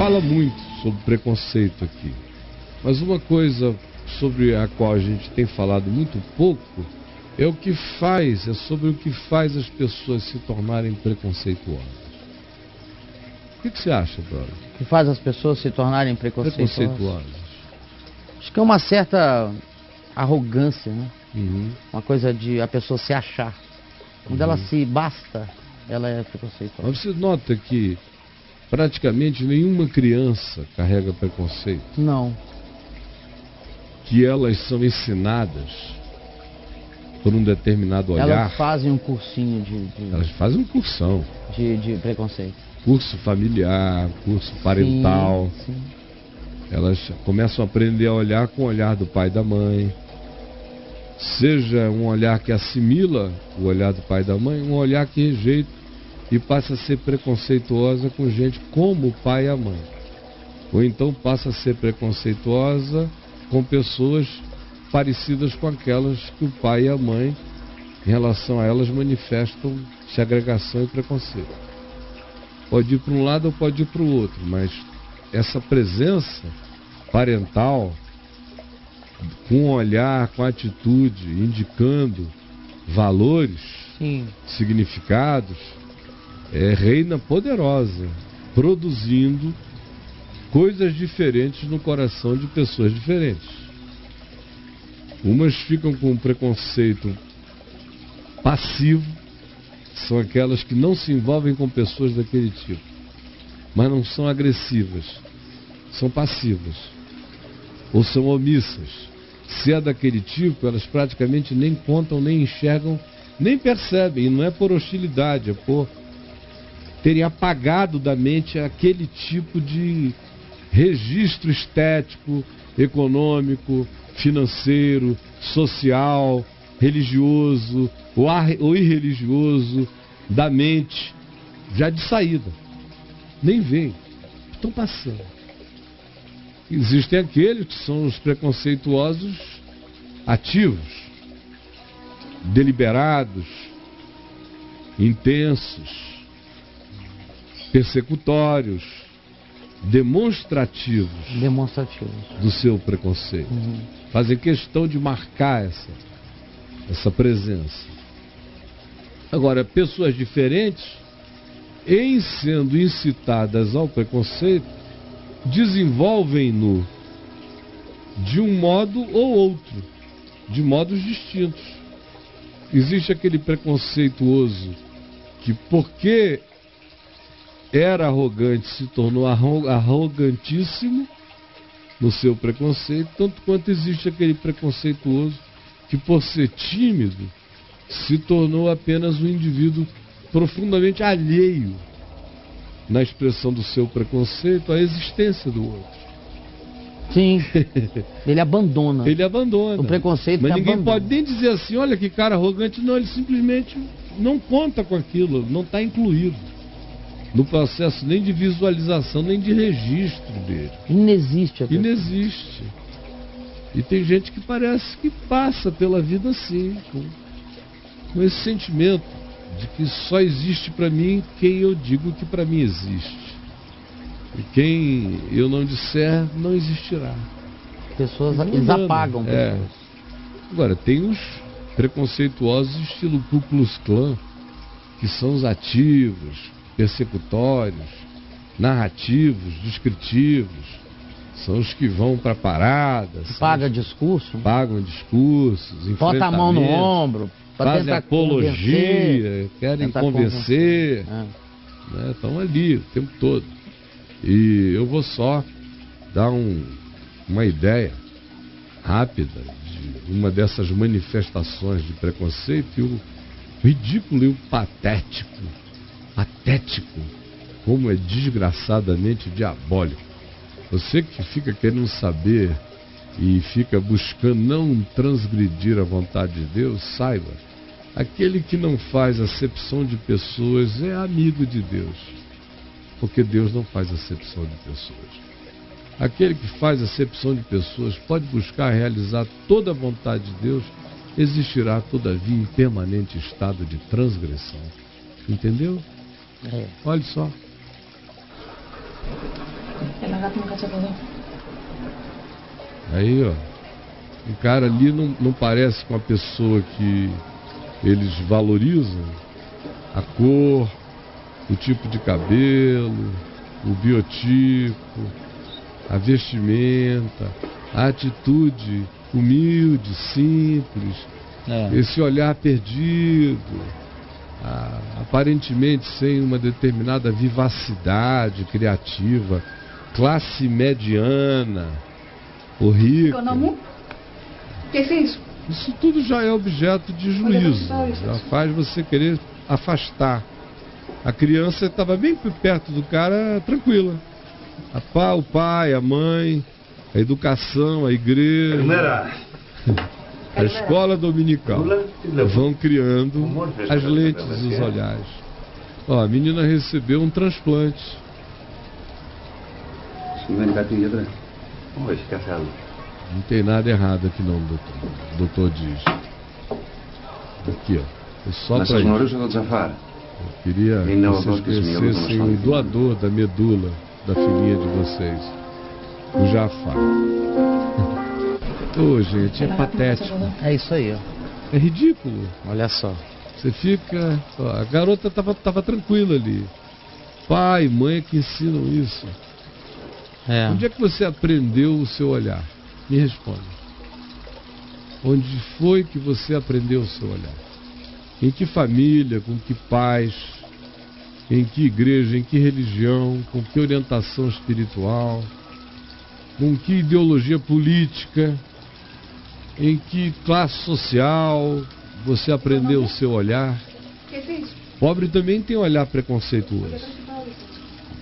fala muito sobre preconceito aqui, mas uma coisa sobre a qual a gente tem falado muito pouco é sobre o que faz as pessoas se tornarem preconceituosas. O que você acha, brother? O que faz as pessoas se tornarem preconceituosas? Acho que é uma certa arrogância, né? Uma coisa de a pessoa se achar. Quando ela se basta, ela é preconceituosa. Mas você nota que praticamente nenhuma criança carrega preconceito? Não. Que elas são ensinadas por um determinado olhar. Elas fazem um cursinho Elas fazem um cursão. De preconceito. Curso familiar, curso parental. Sim, sim. Elas começam a aprender a olhar com o olhar do pai e da mãe. Seja um olhar que assimila o olhar do pai e da mãe, um olhar que rejeita e passa a ser preconceituosa com gente como o pai e a mãe. Ou então passa a ser preconceituosa com pessoas parecidas com aquelas que o pai e a mãe, em relação a elas, manifestam segregação e preconceito. Pode ir para um lado ou pode ir para o outro, mas essa presença parental, com o olhar, com a atitude, indicando valores, significados, reina poderosa, produzindo coisas diferentes no coração de pessoas diferentes. Umas ficam com um preconceito passivo, são aquelas que não se envolvem com pessoas daquele tipo, mas não são agressivas, são passivas, ou são omissas. Se é daquele tipo, elas praticamente nem contam, nem enxergam, nem percebem, e não é por hostilidade, é por terem apagado da mente aquele tipo de registro estético, econômico, financeiro, social, religioso ou irreligioso da mente, já de saída. Nem veem, estão passando. Existem aqueles que são os preconceituosos ativos, deliberados, intensos, persecutórios, demonstrativos do seu preconceito. Fazem questão de marcar essa presença. Agora, pessoas diferentes, em sendo incitadas ao preconceito, desenvolvem-no de um modo ou outro, de modos distintos. Existe aquele preconceituoso que, porque era arrogante, se tornou arrogantíssimo no seu preconceito, tanto quanto existe aquele preconceituoso que, por ser tímido, se tornou apenas um indivíduo profundamente alheio na expressão do seu preconceito à existência do outro. Sim, ele abandona. Ele abandona. O preconceito. Mas ninguém abandona. pode nem dizer assim, olha que cara arrogante. Não, ele simplesmente não conta com aquilo, não está incluído no processo nem de visualização, nem de registro dele. Inexiste. Inexiste. E tem gente que parece que passa pela vida assim, com esse sentimento de que só existe para mim quem eu digo que para mim existe. E quem eu não disser, não existirá. Pessoas, eles apagam pessoas. Agora, tem os preconceituosos estilo Ku Klux Klan, que são os ativos, persecutórios, narrativos, descritivos. São os que vão para paradas. Pagam discursos, bota a mão no ombro, fazem apologia, querem convencer. Estão ali o tempo todo. E eu vou só dar uma ideia rápida de uma dessas manifestações de preconceito e o ridículo e o patético, como é desgraçadamente diabólico. Você que fica querendo saber e fica buscando não transgredir a vontade de Deus, saiba, aquele que não faz acepção de pessoas é amigo de Deus, porque Deus não faz acepção de pessoas. Aquele que faz acepção de pessoas pode buscar realizar toda a vontade de Deus, existirá todavia em permanente estado de transgressão. Entendeu? Olha só. Aí, ó, o cara ali não parece com a pessoa que eles valorizam a cor, o tipo de cabelo, o biotipo, a vestimenta, a atitude humilde, simples, esse olhar perdido, aparentemente sem uma determinada vivacidade criativa, classe mediana, o rico. O que é isso? Isso tudo já é objeto de juízo, já faz você querer afastar. A criança estava bem perto do cara, tranquila. O pai, a mãe, a educação, a igreja, a escola dominical vão criando as lentes dos olhares. Ó, a menina recebeu um transplante. Não tem nada errado aqui não, doutor. O doutor diz. Aqui, ó. É só para isso. Eu queria que vocês conhecessem o doador da medula da filhinha de vocês, o Jafar. Ô, gente, é patético. É isso aí, ó. É ridículo. Olha só. Você fica... Ó, a garota tava tranquila ali. Pai, mãe que ensinam isso. Onde é que você aprendeu o seu olhar? Me responda. Onde foi que você aprendeu o seu olhar? Em que família, com que pais, em que igreja, em que religião, com que orientação espiritual, com que ideologia política, em que classe social você aprendeu o seu olhar? Pobre também tem olhar preconceituoso.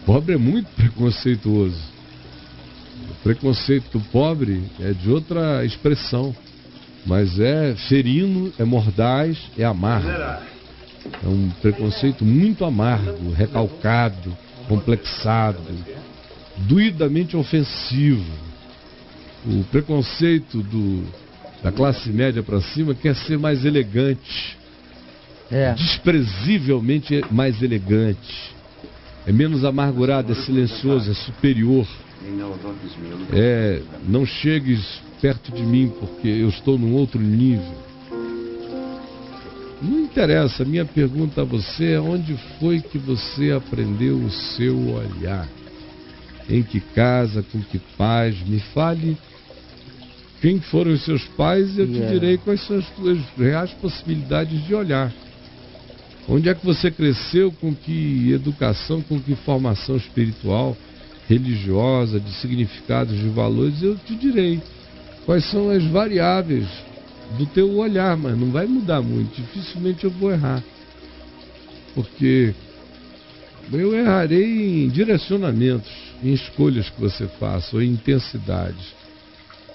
Pobre é muito preconceituoso. O preconceito do pobre é de outra expressão. Mas é ferino, é mordaz, é amargo. É um preconceito muito amargo, recalcado, complexado, doidamente ofensivo. O preconceito da classe média para cima quer ser mais elegante, desprezivelmente mais elegante. É menos amargurado, é silencioso, é superior. Não chegues perto de mim porque eu estou num outro nível. Não interessa, a minha pergunta a você é: onde foi que você aprendeu o seu olhar? Em que casa, com que pais? Me fale quem foram os seus pais e eu te direi quais são as suas reais possibilidades de olhar. Onde é que você cresceu, com que educação, com que formação espiritual, religiosa, de significados, de valores? Eu te direi quais são as variáveis do teu olhar, mas não vai mudar muito. Dificilmente eu vou errar. Porque eu errarei em direcionamentos, em escolhas que você faça, ou em intensidades.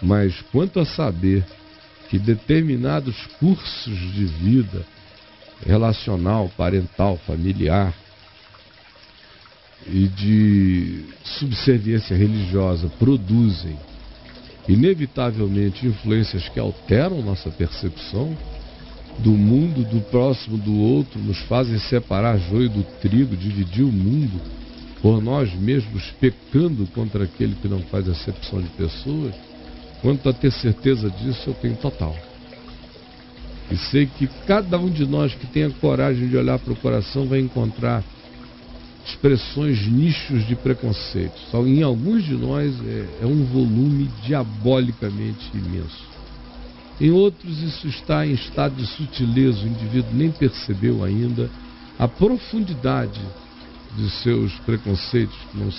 Mas quanto a saber que determinados cursos de vida, relacional, parental, familiar, e de subserviência religiosa produzem inevitavelmente influências que alteram nossa percepção do mundo, do próximo, do outro, nos fazem separar joio do trigo, dividir o mundo por nós mesmos, pecando contra aquele que não faz acepção de pessoas. Quanto a ter certeza disso, eu tenho total. E sei que cada um de nós que tenha coragem de olhar para o coração vai encontrar expressões, nichos de preconceito. Só em alguns de nós é um volume diabolicamente imenso. Em outros isso está em estado de sutileza, o indivíduo nem percebeu ainda a profundidade de seus preconceitos, que não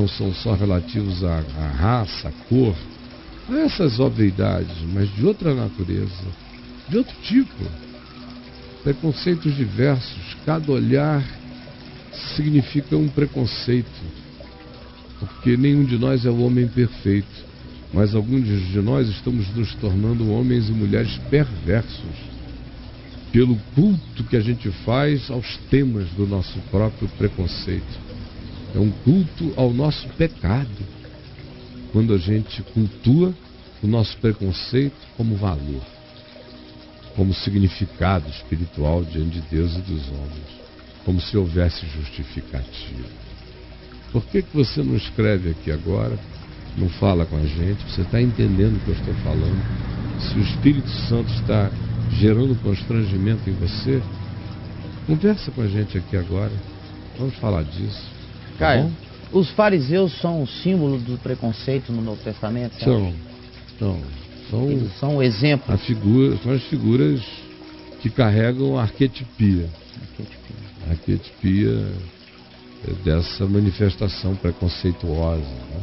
são só relativos à raça, à cor, a essas obviedades, mas de outra natureza, de outro tipo. Preconceitos diversos, cada olhar significa um preconceito, porque nenhum de nós é o homem perfeito, mas alguns de nós estamos nos tornando homens e mulheres perversos pelo culto que a gente faz aos temas do nosso próprio preconceito. É um culto ao nosso pecado, quando a gente cultua o nosso preconceito como valor, como significado espiritual diante de Deus e dos homens, como se houvesse justificativa. Por que você não escreve aqui agora, não fala com a gente? Você está entendendo o que eu estou falando? Se o Espírito Santo está gerando constrangimento em você, conversa com a gente aqui agora. Vamos falar disso. Caio, os fariseus são o símbolo do preconceito no Novo Testamento? São exemplos. São as figuras que carregam a arquetipia. A arquetipia dessa manifestação preconceituosa, né?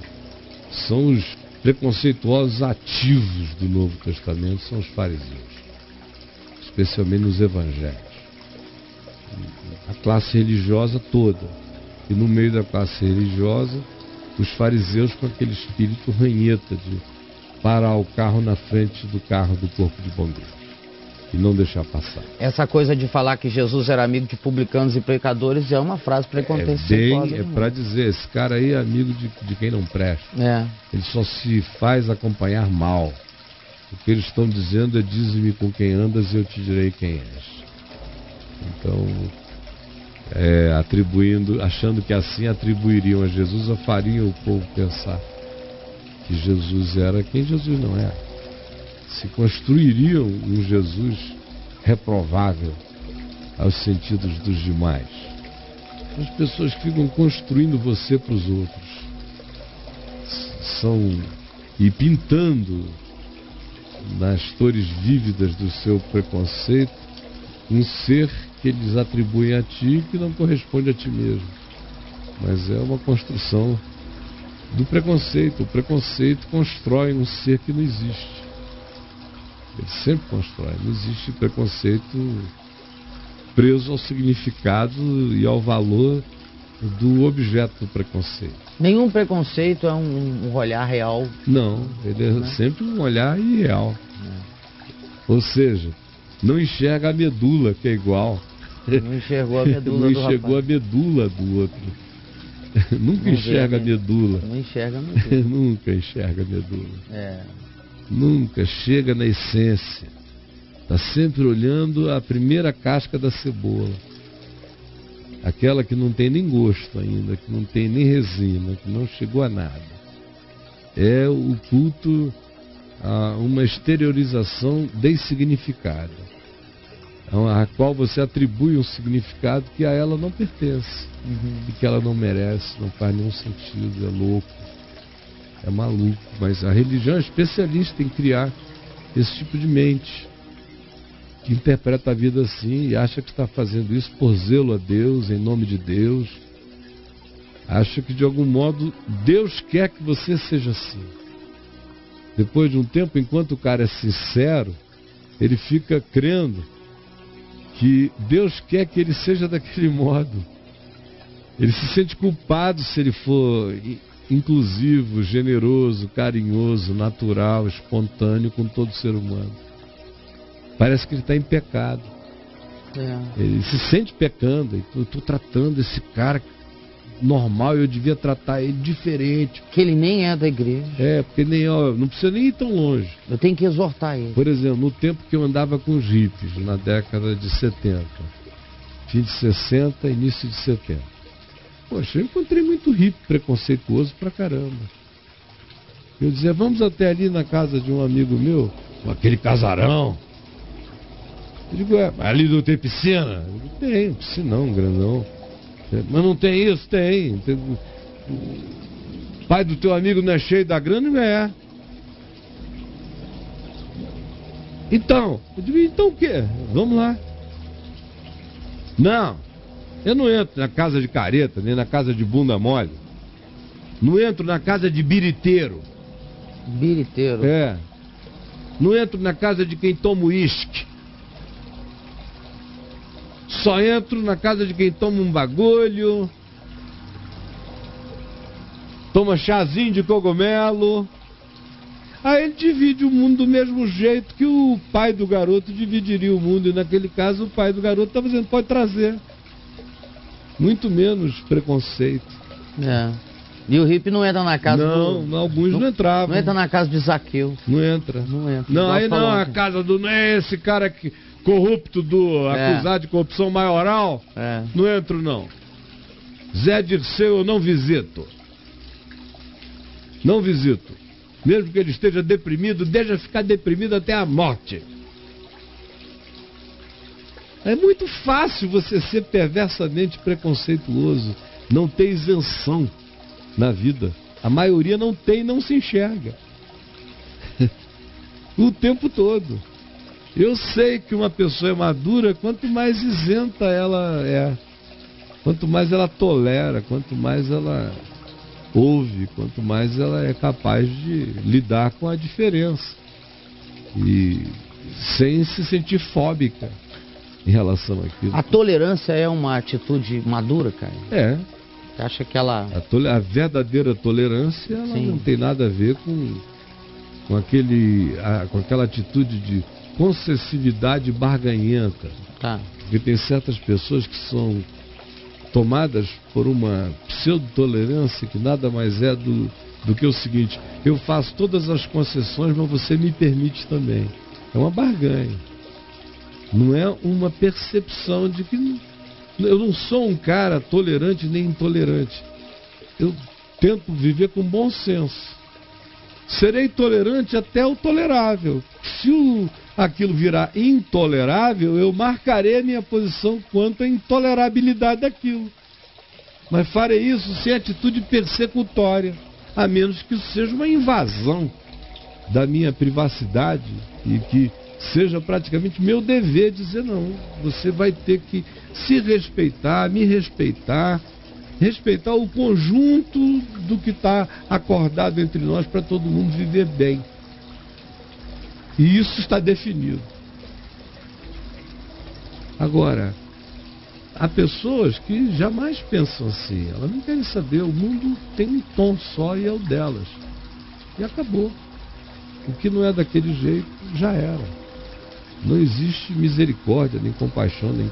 São os preconceituosos ativos do Novo Testamento, são os fariseus, especialmente nos evangelhos. A classe religiosa toda, e no meio da classe religiosa, os fariseus com aquele espírito ranheta de parar o carro na frente do carro do corpo de bombeiro e não deixar passar. Essa coisa de falar que Jesus era amigo de publicanos e pecadores é uma frase preconceituosa. É para dizer, esse cara aí é amigo de quem não presta. Ele só se faz acompanhar mal. O que eles estão dizendo é: dize-me com quem andas e eu te direi quem és. Então, achando que assim atribuiriam a Jesus, ou fariam o povo pensar que Jesus era quem Jesus não era. Se construiriam um Jesus reprovável aos sentidos dos demais. As pessoas ficam construindo você para os outros. E pintando nas cores vívidas do seu preconceito um ser que eles atribuem a ti que não corresponde a ti mesmo. Mas é uma construção do preconceito. O preconceito constrói um ser que não existe. Ele sempre constrói. Não existe preconceito preso ao significado e ao valor do objeto do preconceito. Nenhum preconceito é um olhar real. Não, ele é sempre um olhar irreal. Ou seja, não enxerga a medula, que é igual. Não enxergou a medula não enxergou a medula do outro. Nunca enxerga a medula. Não enxerga a medula. Nunca enxerga a medula. Nunca chega na essência. Está sempre olhando a primeira casca da cebola. Aquela que não tem nem gosto ainda, que não tem nem resina, que não chegou a nada. É o culto a uma exteriorização dessignificada, a qual você atribui um significado que a ela não pertence, e que ela não merece, não faz nenhum sentido, é louco, é maluco. Mas a religião é especialista em criar esse tipo de mente, que interpreta a vida assim e acha que está fazendo isso por zelo a Deus, em nome de Deus. Acha que de algum modo Deus quer que você seja assim. Depois de um tempo, enquanto o cara é sincero, ele fica crendo que Deus quer que ele seja daquele modo. Ele se sente culpado se ele for inclusivo, generoso, carinhoso, natural, espontâneo com todo ser humano. Parece que ele está em pecado. Ele se sente pecando. Eu estou tratando esse cara normal, eu devia tratar ele diferente. Que ele nem é da igreja. Porque não precisa nem ir tão longe. Eu tenho que exortar ele. Por exemplo, no tempo que eu andava com os hippies, na década de 70, fim de 60, início de 70. Poxa, eu encontrei muito hippie preconceituoso pra caramba. Eu dizia: vamos até ali na casa de um amigo meu, com aquele casarão. Eu digo: ali não tem piscina? Eu digo: tem, piscinão, grandão. Mas não tem isso? Tem. Pai do teu amigo não é cheio da grana? Não é. Então, eu digo: então o quê? Vamos lá. Não, eu não entro na casa de careta, nem na casa de bunda mole. Não entro na casa de biriteiro. Biriteiro? Não entro na casa de quem toma uísque. Só entro na casa de quem toma um bagulho, toma chazinho de cogumelo. Aí ele divide o mundo do mesmo jeito que o pai do garoto dividiria o mundo. E naquele caso o pai do garoto estava dizendo: pode trazer. Muito menos preconceito. E o hippie não entra na casa alguns não entravam. Não entra na casa de Zaqueu. Não entra. Não, aí não, a casa do... Não é esse cara que... corrupto acusado de corrupção maioral, não entro não. Zé Dirceu eu não visito. Não visito. Mesmo que ele esteja deprimido, deixa ficar deprimido até a morte. É muito fácil você ser perversamente preconceituoso, não ter isenção na vida. A maioria não tem e não se enxerga. O tempo todo. Eu sei que uma pessoa é madura, quanto mais isenta ela é, quanto mais ela tolera, quanto mais ela ouve, quanto mais ela é capaz de lidar com a diferença. E sem se sentir fóbica em relação àquilo. A tolerância é uma atitude madura, cara? É. Você acha que ela... A verdadeira tolerância, ela não tem nada a ver com aquela atitude de concessividade barganhenta. Tá. Porque tem certas pessoas que são tomadas por uma pseudo-tolerância que nada mais é do que o seguinte: eu faço todas as concessões, mas você me permite também. É uma barganha. Não é uma percepção de que... Eu não sou um cara tolerante nem intolerante. Eu tento viver com bom senso. Serei tolerante até o tolerável. Se aquilo virar intolerável, eu marcarei a minha posição quanto à intolerabilidade daquilo. Mas farei isso sem atitude persecutória, a menos que isso seja uma invasão da minha privacidade e que seja praticamente meu dever dizer não. Você vai ter que se respeitar, me respeitar, respeitar o conjunto do que está acordado entre nós para todo mundo viver bem. E isso está definido. Agora, há pessoas que jamais pensam assim. Elas não querem saber. O mundo tem um tom só e é o delas. E acabou. O que não é daquele jeito, já era. Não existe misericórdia, nem compaixão, nem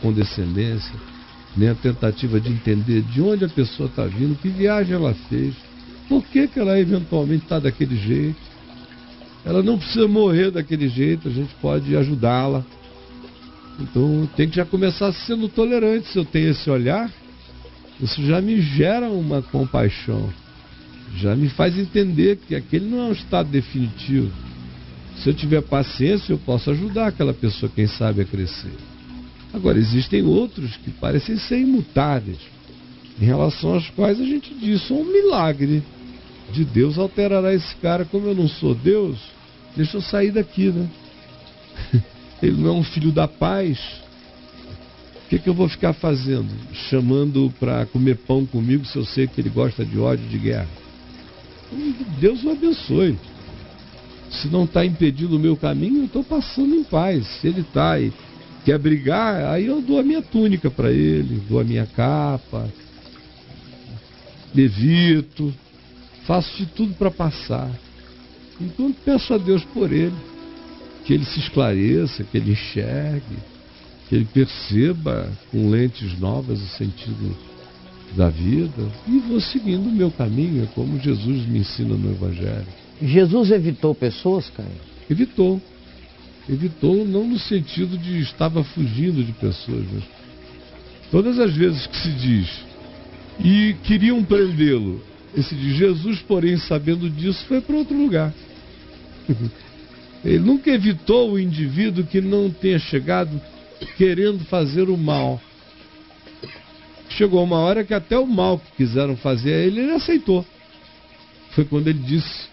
condescendência, nem a tentativa de entender de onde a pessoa está vindo, que viagem ela fez, por que ela eventualmente está daquele jeito. Ela não precisa morrer daquele jeito, a gente pode ajudá-la. Então tem que já começar sendo tolerante. Se eu tenho esse olhar, isso já me gera uma compaixão, já me faz entender que aquele não é um estado definitivo. Se eu tiver paciência, eu posso ajudar aquela pessoa, quem sabe, a crescer. Agora, existem outros que parecem ser imutáveis, em relação aos quais a gente diz: só um milagre de Deus alterará esse cara. Como eu não sou Deus, deixa eu sair daqui, né? Ele não é um filho da paz. O que eu vou ficar fazendo? Chamando para comer pão comigo, se eu sei que ele gosta de ódio, de guerra? Deus o abençoe. Se não está impedindo o meu caminho, eu estou passando em paz. Se ele está e quer brigar, aí eu dou a minha túnica para ele, dou a minha capa, evito, faço de tudo para passar. Então peço a Deus por ele, que ele se esclareça, que ele enxergue, que ele perceba com lentes novas o sentido da vida, e vou seguindo o meu caminho, como Jesus me ensina no Evangelho. Jesus evitou pessoas, cara? Evitou. Evitou não no sentido de estava fugindo de pessoas, mas todas as vezes que se diz e queriam prendê-lo, esse de Jesus, porém, sabendo disso, foi para outro lugar. Ele nunca evitou o indivíduo que não tenha chegado querendo fazer o mal. Chegou uma hora que até o mal que quiseram fazer a ele aceitou. Foi quando ele disse: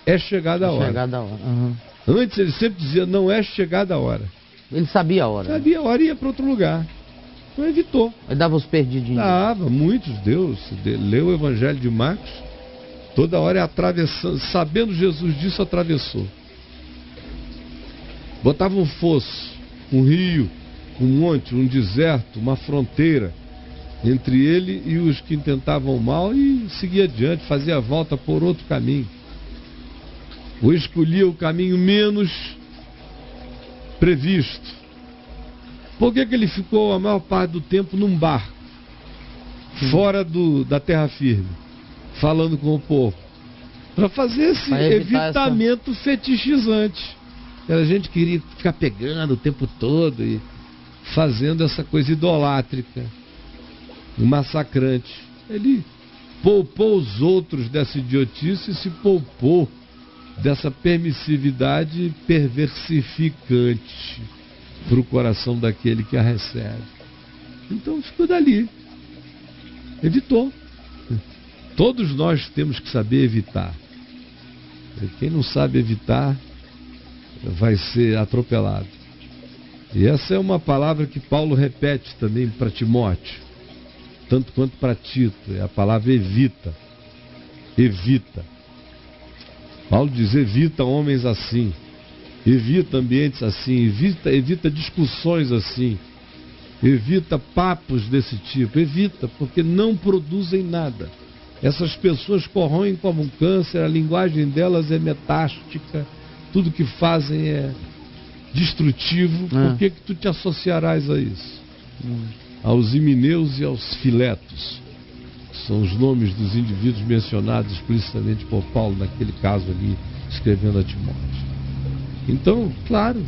é chegada a hora. Chegada a hora. Uhum. Antes ele sempre dizia: não é chegada a hora. Ele sabia a hora. Sabia a hora e ia para outro lugar. Então evitou. Ele dava os perdidinhos. Dava, muitos Deus. Leu o Evangelho de Marcos, toda hora é atravessando, sabendo Jesus disso, atravessou. Botava um fosso, um rio, um monte, um deserto, uma fronteira entre ele e os que intentavam o mal, e seguia adiante, fazia a volta por outro caminho. Ou escolhia o caminho menos previsto. Por que ele ficou a maior parte do tempo num barco, fora da terra firme, falando com o povo? Para fazer esse evitamento fetichizante. A gente queria ficar pegando o tempo todo e fazendo essa coisa idolátrica. um massacrante. Ele poupou os outros dessa idiotice e se poupou dessa permissividade perversificante para o coração daquele que a recebe. Então ficou dali. Evitou. Todos nós temos que saber evitar. Quem não sabe evitar vai ser atropelado. E essa é uma palavra que Paulo repete também para Timóteo, tanto quanto para Tito. É a palavra evita. Evita. Paulo diz: evita homens assim, evita ambientes assim, evita discussões assim, evita papos desse tipo, evita, porque não produzem nada. Essas pessoas corroem como um câncer, a linguagem delas é metástica, tudo que fazem é destrutivo. Por que tu te associarás a isso? Aos Himeneus e aos Filetos, que são os nomes dos indivíduos mencionados explicitamente por Paulo naquele caso ali, escrevendo a Timóteo. Então, claro,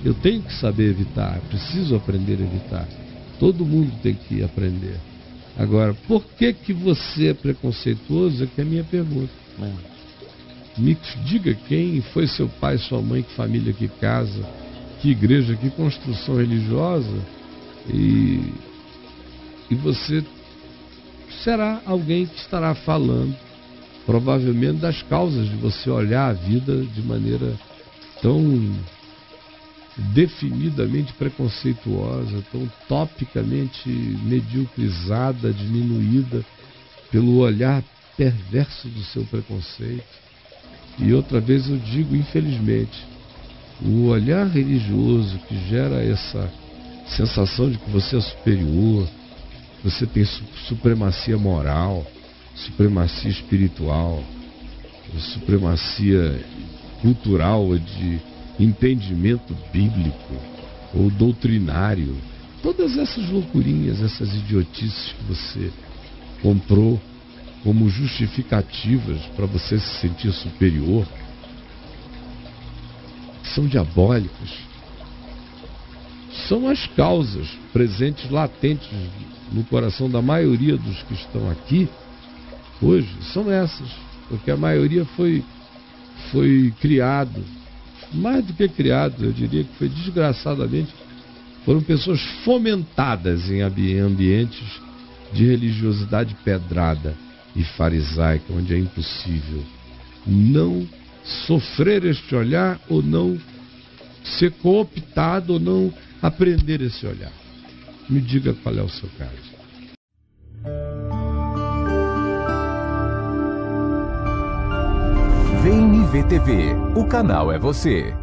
eu tenho que saber evitar, preciso aprender a evitar. Todo mundo tem que aprender. Agora, por que você é preconceituoso? É que é a minha pergunta. Me diga quem foi seu pai, sua mãe, que família, que casa, que igreja, que construção religiosa, e você será alguém que estará falando, provavelmente, das causas de você olhar a vida de maneira tão definidamente preconceituosa, tão topicamente mediocrizada, diminuída pelo olhar perverso do seu preconceito. E outra vez eu digo, infelizmente, o olhar religioso que gera essa sensação de que você é superior, você tem supremacia moral, supremacia espiritual, supremacia cultural, de entendimento bíblico ou doutrinário, todas essas loucurinhas, essas idiotices que você comprou como justificativas para você se sentir superior, são diabólicas. São as causas presentes, latentes no coração da maioria dos que estão aqui hoje, são essas, porque a maioria foi criado, mais do que criado, eu diria que foi desgraçadamente, foram pessoas fomentadas em ambientes de religiosidade pedrada e farisaica, onde é impossível não sofrer este olhar, ou não ser cooptado, ou não aprender esse olhar. Me diga qual é o seu caso. VNV TV, o canal é você.